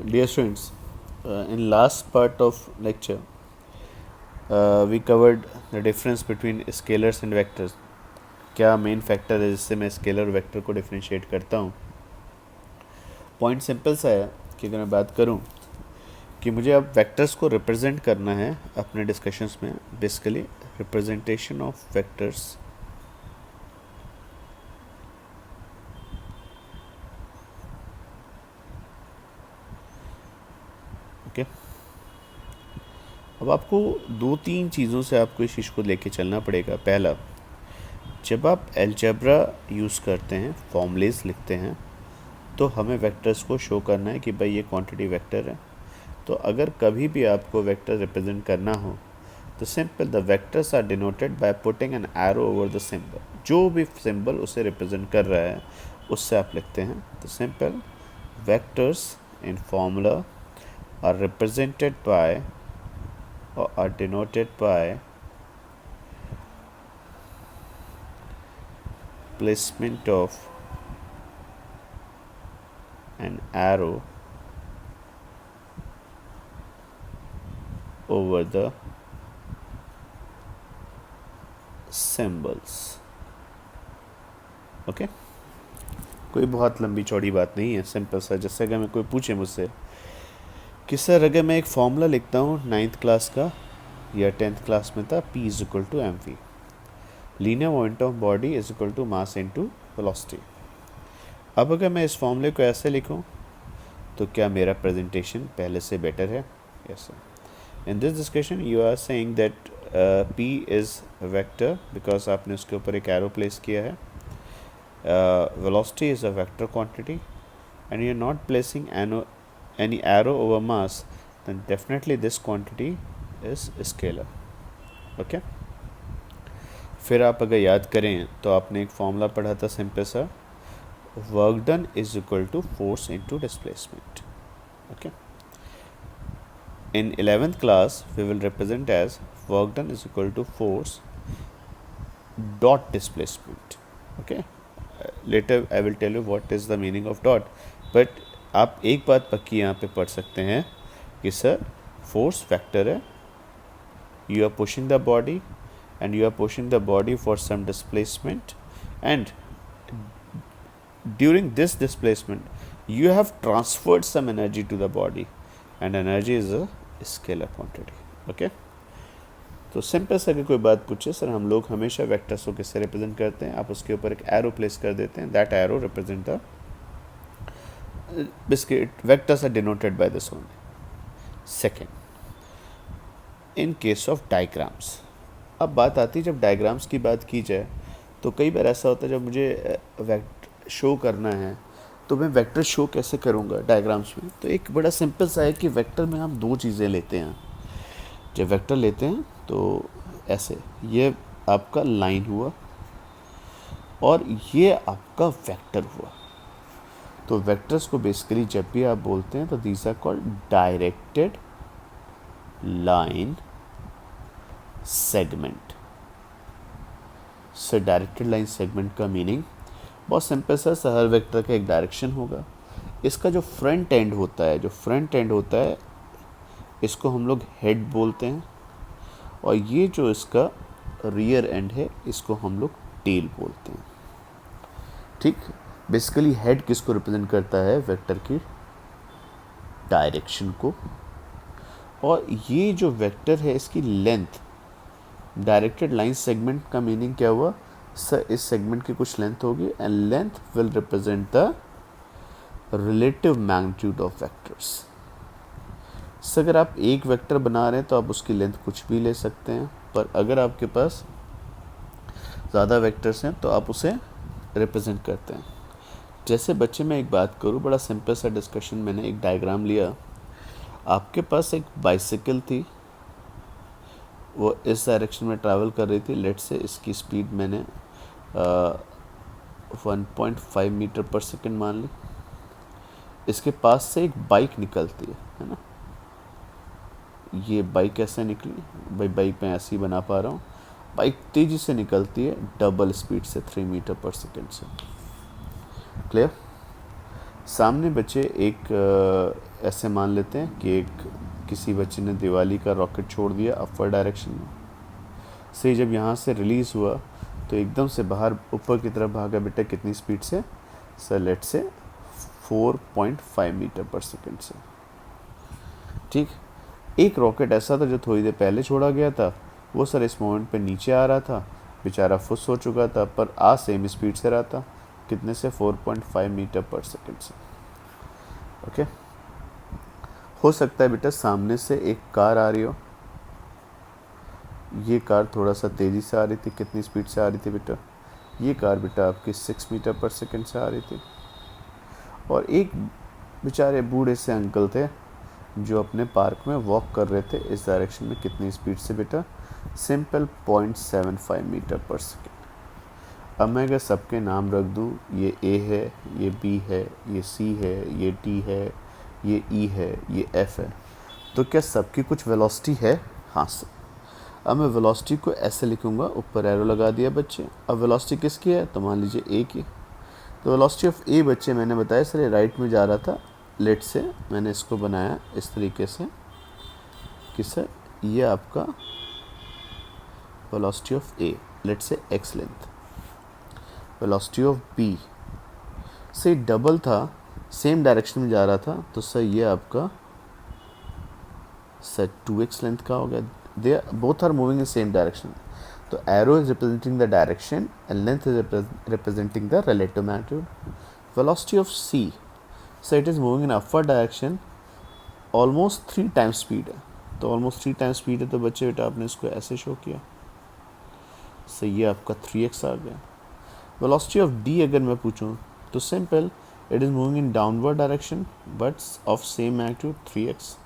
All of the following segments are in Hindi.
Dear students, in last part of lecture, we covered the difference between scalars and vectors. क्या मेन फैक्टर है जिससे मैं स्केलर और वेक्टर को डिफरेंशिएट करता हूँ. पॉइंट सिंपल सा है कि अगर मैं बात करूँ कि मुझे अब वेक्टर्स को रिप्रेजेंट करना है अपने डिस्कशंस में, basically representation of vectors okay. अब आपको दो तीन चीज़ों से आपको इस चीज़ को लेके चलना पड़ेगा. पहला, जब आप अलजेब्रा यूज़ करते हैं, फॉर्मूलेस लिखते हैं, तो हमें वेक्टर्स को शो करना है कि भाई ये क्वांटिटी वेक्टर है. तो अगर कभी भी आपको वेक्टर रिप्रेजेंट करना हो तो simple the vectors are denoted by putting an arrow over the symbol. जो भी सिंबल उसे रिप्रेजेंट कर रहा है उससे आप लिखते हैं. तो simple vectors in formula are represented by और are denoted by placement of an arrow over the symbols. Okay. कोई बहुत लंबी चौड़ी बात नहीं है, सिंपल सा. जैसे अगर मैं कोई पूछे मुझसे कि सर अगर मैं एक फॉर्मूला लिखता हूँ 9th क्लास का या 10th क्लास में था, P is equal to mv, linear momentum of body is equal to mass into velocity. अब अगर मैं इस फॉर्मूले को ऐसे लिखूं तो क्या मेरा प्रेजेंटेशन पहले से बेटर है? Yes sir. In this discussion you are saying that P is vector because आपने उसके ऊपर एक एरो प्लेस किया है. Velocity is a vector quantity and you are not placing any arrow over mass, then definitely this quantity is scalar. Okay. फिर आप अगर याद करें तो आपने एक फॉर्मूला पढ़ा था सिंपल सा, work done is equal to force into displacement. Okay. In 11th class we will represent as work done is equal to force dot displacement. Okay. Later I will tell you what is the meaning of dot, but आप एक बात पक्की यहाँ पे पढ़ सकते हैं कि सर फोर्स वेक्टर है, you are pushing the body and you are pushing the body for some displacement, and during this displacement you have transferred some energy to the body, and energy is a scalar quantity. Okay. तो सिंपल से अगर कोई बात पूछे सर हम लोग हमेशा वेक्टर्स को किससे रिप्रेजेंट करते हैं, आप उसके ऊपर एक एरो प्लेस कर देते हैं, that arrow represent the biscuit. Vectors are denoted by this only. Second, in case of diagrams. अब बात आती है जब डायग्राम्स की बात की जाए तो कई बार ऐसा होता है जब मुझे वेक्टर शो करना है तो मैं वेक्टर शो कैसे करूँगा डायग्राम्स में. तो एक बड़ा सिंपल सा है कि वेक्टर में हम दो चीज़ें लेते हैं. जब वेक्टर लेते हैं तो ऐसे, ये आपका लाइन हुआ और ये आपका वेक्टर हुआ. तो वेक्टर्स को बेसिकली जब भी आप बोलते हैं तो these are called directed line segment. Sir directed line segment का मीनिंग बहुत सिंपल सा, हर वेक्टर का एक डायरेक्शन होगा. इसका जो फ्रंट एंड होता है इसको हम लोग हेड बोलते हैं, और ये जो इसका रियर एंड है इसको हम लोग टेल बोलते हैं. ठीक. बेसिकली हेड किसको रिप्रेजेंट करता है? वेक्टर की डायरेक्शन को. और ये जो वेक्टर है इसकी लेंथ, डायरेक्टेड लाइन सेगमेंट का मीनिंग क्या हुआ सर? इस सेगमेंट की कुछ लेंथ होगी and length will represent the relative magnitude of vectors. Sir अगर आप एक वेक्टर बना रहे हैं तो आप उसकी लेंथ कुछ भी ले सकते हैं, पर अगर आपके पास ज़्यादा वेक्टर्स हैं तो आप उसे रिप्रेजेंट करते हैं. जैसे बच्चे मैं एक बात करूं, बड़ा सिंपल सा डिस्कशन, मैंने एक डायग्राम लिया. आपके पास एक बाइसिकल थी, वो इस डायरेक्शन में ट्रैवल कर रही थी. लेट्स से इसकी स्पीड मैंने 1.5 मीटर पर सेकंड मान ली. इसके पास से एक बाइक निकलती है ना. ये बाइक ऐसे निकली, भाई बाइक मैं ऐसे ही बना पा रहा हूँ. बाइक तेज़ी से निकलती है डबल स्पीड से, 3 मीटर पर सेकंड से. क्लियर? सामने बच्चे एक ऐसे मान लेते हैं कि किसी बच्चे ने दिवाली का रॉकेट छोड़ दिया अपवर्ड डायरेक्शन में से, जब यहाँ से रिलीज़ हुआ तो एकदम से बाहर ऊपर की तरफ भागा बेटा कितनी स्पीड से? सर लेट से 4.5 मीटर पर सेकेंड से। ठीक, एक रॉकेट ऐसा था जो थोड़ी देर पहले छोड़ा गया था, वो सर इस मोमेंट पे नीचे आ रहा था, बेचारा फुस हो चुका था, पर आ सेम स्पीड से रहा था, कितने से? 4.5 मीटर पर सेकेंड से। ओके, हो सकता है बेटा सामने से एक कार आ रही हो, ये कार थोड़ा सा तेज़ी से आ रही थी, कितनी स्पीड से आ रही थी बेटा? ये कार बेटा आपकी 6 मीटर पर सेकेंड से आ रही थी। और एक बेचारे बूढ़े से अंकल थे जो अपने पार्क में वॉक कर रहे थे इस डायरेक्शन में, कितनी स्पीड से बेटा? सिंपल 0.75 मीटर पर सेकेंड। अब मैं अगर सबके नाम रख दूँ, ये ए है, ये बी है, ये सी है, ये डी है, ये ई है, ये एफ है, तो क्या सबकी कुछ वेलोसिटी है? हाँ सर। अब मैं वेलोसिटी को ऐसे लिखूंगा, ऊपर एरो लगा दिया बच्चे। अब वेलोसिटी किसकी है? तो मान लीजिए ए की। तो वेलोसिटी ऑफ ए बच्चे मैंने बताया सर ये राइट में जा रहा था, लेट से मैंने इसको बनाया इस तरीके से कि सर ये आपका velocity of a, let say x length. Velocity of b से डबल था, सेम डायरेक्शन में जा रहा था, तो सर ये आपका सर 2x लेंथ का हो गया। They both are moving in same direction, तो arrow is representing the direction and length is representing the relative magnitude. Velocity of C, so it is moving in upward direction, almost 3 times speed है, तो ऑलमोस्ट 3 टाइम्स स्पीड है, तो बच्चे बेटा आपने इसको ऐसे शो किया, सो ये आपका 3x आ गया। वेलोसिटी ऑफ डी अगर मैं पूछूं तो simple, it is moving in downward direction but of same magnitude 3x।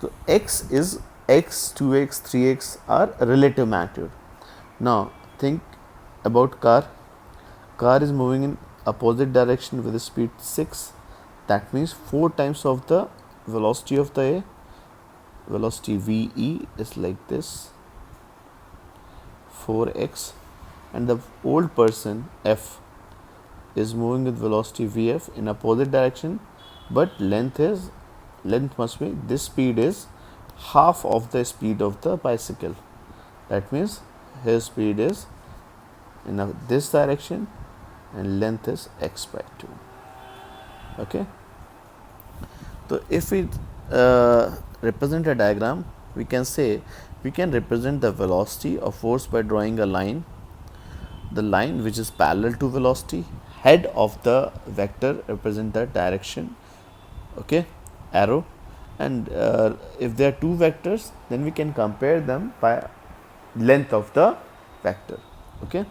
तो x is x, 2x, 3x are relative magnitude. Now think about car. Car is moving in opposite direction with a speed 6. That means 4 times of the velocity of the A. Velocity VE is like this, 4x, and the old person F is moving with velocity VF in opposite direction, but length must be, this speed is half of the speed of the bicycle. That means his speed is in this direction and length is x by 2. Okay, so if we represent a diagram, we can say we can represent the velocity of force by drawing a line, the line which is parallel to velocity, head of the vector represent the direction, okay, arrow, and if there are two vectors, then we can compare them by length of the vector. Okay,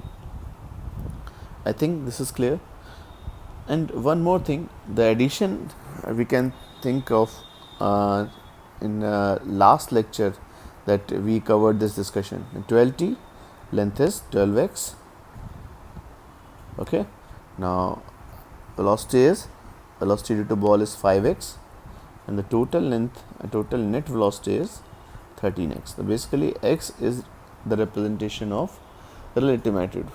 I think this is clear. And one more thing, the addition we can think of in last lecture that we covered this discussion. 12t, length is 12x. Okay, now velocity due to ball is 5x, and the total net velocity is 13x. So basically x is the representation of relative magnitude.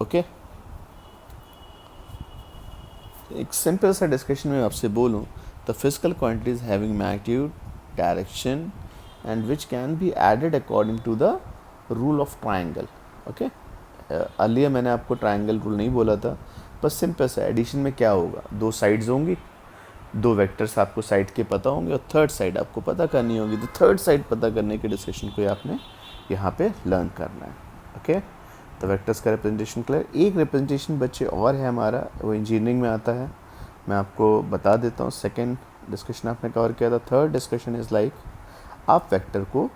Okay, एक सिंपल सा डिस्कशन में आपसे बोलूँ, the physical quantities having magnitude, direction and which can be added according to the rule of triangle. Okay, earlier मैंने आपको ट्रायंगल रूल नहीं बोला था, बस सिंपल सा एडिशन में क्या होगा, 2 साइड्स होंगी, 2 वेक्टर्स आपको साइड के पता होंगे और थर्ड साइड आपको पता करनी होगी। तो थर्ड साइड पता करने के डिस्कशन को आपने यहाँ पे लर्न करना है। ओके, तो वेक्टर्स का रिप्रेजेंटेशन क्लियर। एक रिप्रेजेंटेशन बच्चे और है हमारा, वो इंजीनियरिंग में आता है, मैं आपको बता देता हूँ। सेकेंड डिस्कशन आपने कवर किया था। थर्ड डिस्कशन इज़ लाइक, आप वेक्टर को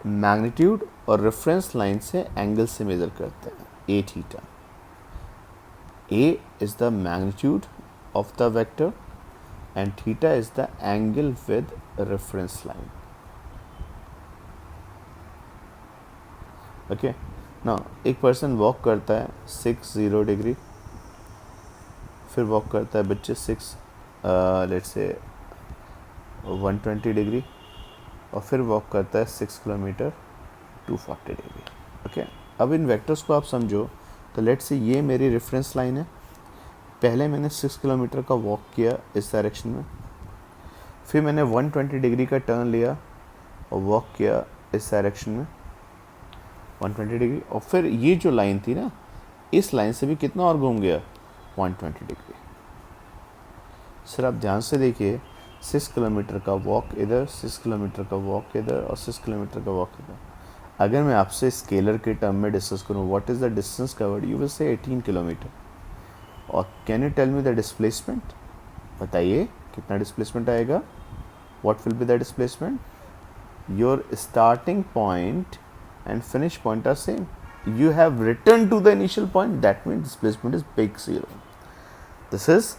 मैग्नीट्यूड और रेफरेंस लाइन से एंगल से मेजर करते हैं, a theta. A is the magnitude of the vector and theta is the angle with reference line. Okay, now एक पर्सन वॉक करता है 60 डिग्री, फिर वॉक करता है बच्चे 120 डिग्री, और फिर वॉक करता है 6 किलोमीटर 240 डिग्री। ओके, अब इन वेक्टर्स को आप समझो, तो लेट्स से ये मेरी रेफरेंस लाइन है, पहले मैंने 6 किलोमीटर का वॉक किया इस डायरेक्शन में, फिर मैंने 120 डिग्री का टर्न लिया और वॉक किया इस डायरेक्शन में 120 डिग्री, और फिर ये जो लाइन थी ना, इस लाइन से भी कितना और घूम गया 120 डिग्री। सर आप ध्यान से देखिए, 6 किलोमीटर का वॉक इधर, 6 किलोमीटर का वॉक इधर और 6 किलोमीटर का वॉक इधर। अगर मैं आपसे स्केलर के टर्म में डिस्कस करूँ, what is the distance covered, you will say 18 kilometre. और can you tell me the displacement, बताइए कितना डिस्प्लेसमेंट आएगा, what will be the displacement. Your starting point and finish point are same. You have returned to the initial point, that means displacement is big 0. This is,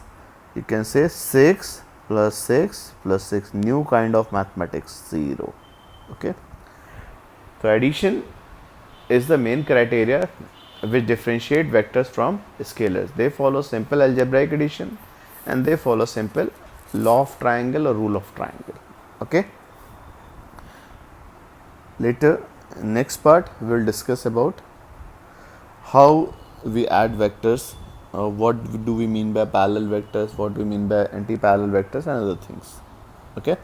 you can say 6 plus 6 plus 6, new kind of mathematics, 0. Okay, so addition is the main criteria which differentiate vectors from scalars. They follow simple algebraic addition and they follow simple law of triangle or rule of triangle. Okay, later next part we will discuss about how we add vectors, what do we mean by parallel vectors, what do we mean by anti-parallel vectors and other things. Okay.